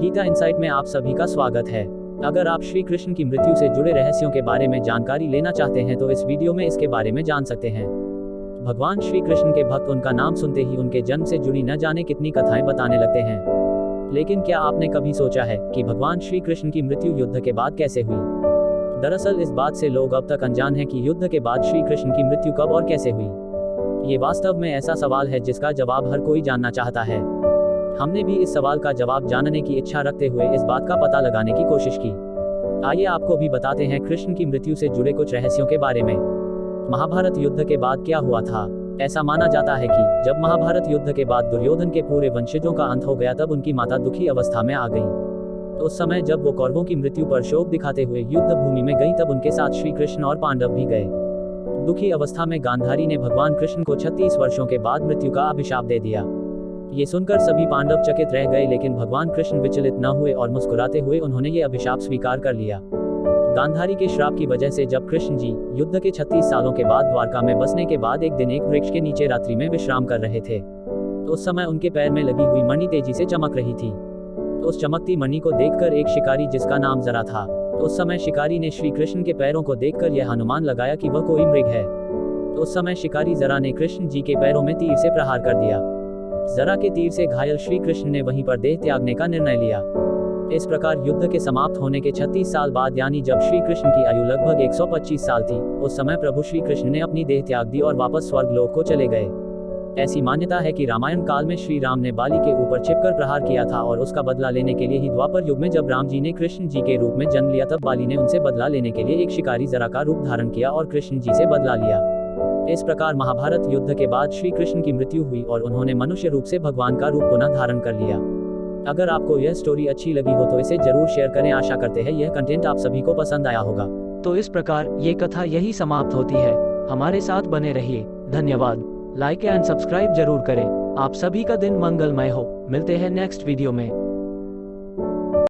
Gita insight में आप सभी का स्वागत है। अगर आप श्री कृष्ण की मृत्यु से जुड़े रहस्यों के बारे में जानकारी लेना चाहते हैं तो इस वीडियो में इसके बारे में जान सकते हैं। भगवान श्री कृष्ण के भक्त उनका नाम सुनते ही उनके जन्म से जुड़ी न जाने कितनी कथाएं बताने लगते हैं। लेकिन क्या आपने कभी सोचा है कि भगवान श्री कृष्ण की मृत्यु युद्ध के बाद कैसे हुई? दरअसल इस बात से लोग अब तक अनजान हैं कि युद्ध के बाद श्री कृष्ण की मृत्यु कब और कैसे हुई। ये वास्तव में ऐसा सवाल है जिसका जवाब हर कोई जानना चाहता है। हमने भी इस सवाल का जवाब जानने की इच्छा रखते हुए इस बात का पता लगाने की कोशिश की। आइए आपको भी बताते हैं कृष्ण की मृत्यु से जुड़े कुछ रहस्यों के बारे में। महाभारत युद्ध के बाद क्या हुआ था? ऐसा माना जाता है कि जब महाभारत युद्ध के बाद दुर्योधन के पूरे वंशजों का अंत हो गया तब उनकी माता दुखी अवस्था में आ गई। तो उस समय जब वो कौरवों की मृत्यु पर शोक दिखाते हुए युद्ध भूमि में गई तब उनके साथ श्री कृष्ण और पांडव भी गए। दुखी अवस्था में गांधारी ने भगवान कृष्ण को 36 वर्षों के बाद मृत्यु का अभिशाप दे दिया। ये सुनकर सभी पांडव चकित रह गए, लेकिन भगवान कृष्ण विचलित न हुए और मुस्कुराते हुए उन्होंने ये अभिशाप स्वीकार कर लिया। गांधारी के श्राप की वजह से जब कृष्ण जी युद्ध के 36 सालों के बाद द्वारका में बसने के बाद एक दिन एक वृक्ष के नीचे रात्रि में विश्राम कर रहे थे, तो उस समय उनके पैर में लगी हुई मणि तेजी से चमक रही थी। तो उस चमकती मणि को देखकर एक शिकारी जिसका नाम जरा था, तो उस समय शिकारी ने श्री कृष्ण के पैरों को देखकर यह अनुमान लगाया कि वह कोई मृग है। तो उस समय शिकारी जरा ने कृष्ण जी के पैरों में तीर से प्रहार कर दिया। जरा के तीर से घायल श्री कृष्ण ने वहीं पर देह त्यागने का निर्णय लिया। इस प्रकार युद्ध के समाप्त होने के 36 साल बाद, यानी जब श्री कृष्ण की आयु लगभग 125 साल थी, उस समय प्रभु श्री कृष्ण ने अपनी देह त्याग दी और वापस स्वर्ग लोक को चले गए। ऐसी मान्यता है कि रामायण काल में श्री राम ने बाली के ऊपर छिपकर प्रहार किया था और उसका बदला लेने के लिए ही द्वापर युग में जब राम जी ने कृष्ण जी के रूप में जन्म लिया तब बाली ने उनसे बदला लेने के लिए एक शिकारी जरा का रूप धारण किया और कृष्ण जी से बदला लिया। इस प्रकार महाभारत युद्ध के बाद श्री कृष्ण की मृत्यु हुई और उन्होंने मनुष्य रूप से भगवान का रूप पुनः धारण कर लिया। अगर आपको यह स्टोरी अच्छी लगी हो तो इसे जरूर शेयर करें। आशा करते हैं यह कंटेंट आप सभी को पसंद आया होगा। तो इस प्रकार ये कथा यही समाप्त होती है। हमारे साथ बने रहिए। धन्यवाद। लाइक एंड सब्सक्राइब जरूर करें। आप सभी का दिन मंगलमय हो। मिलते हैं नेक्स्ट वीडियो में।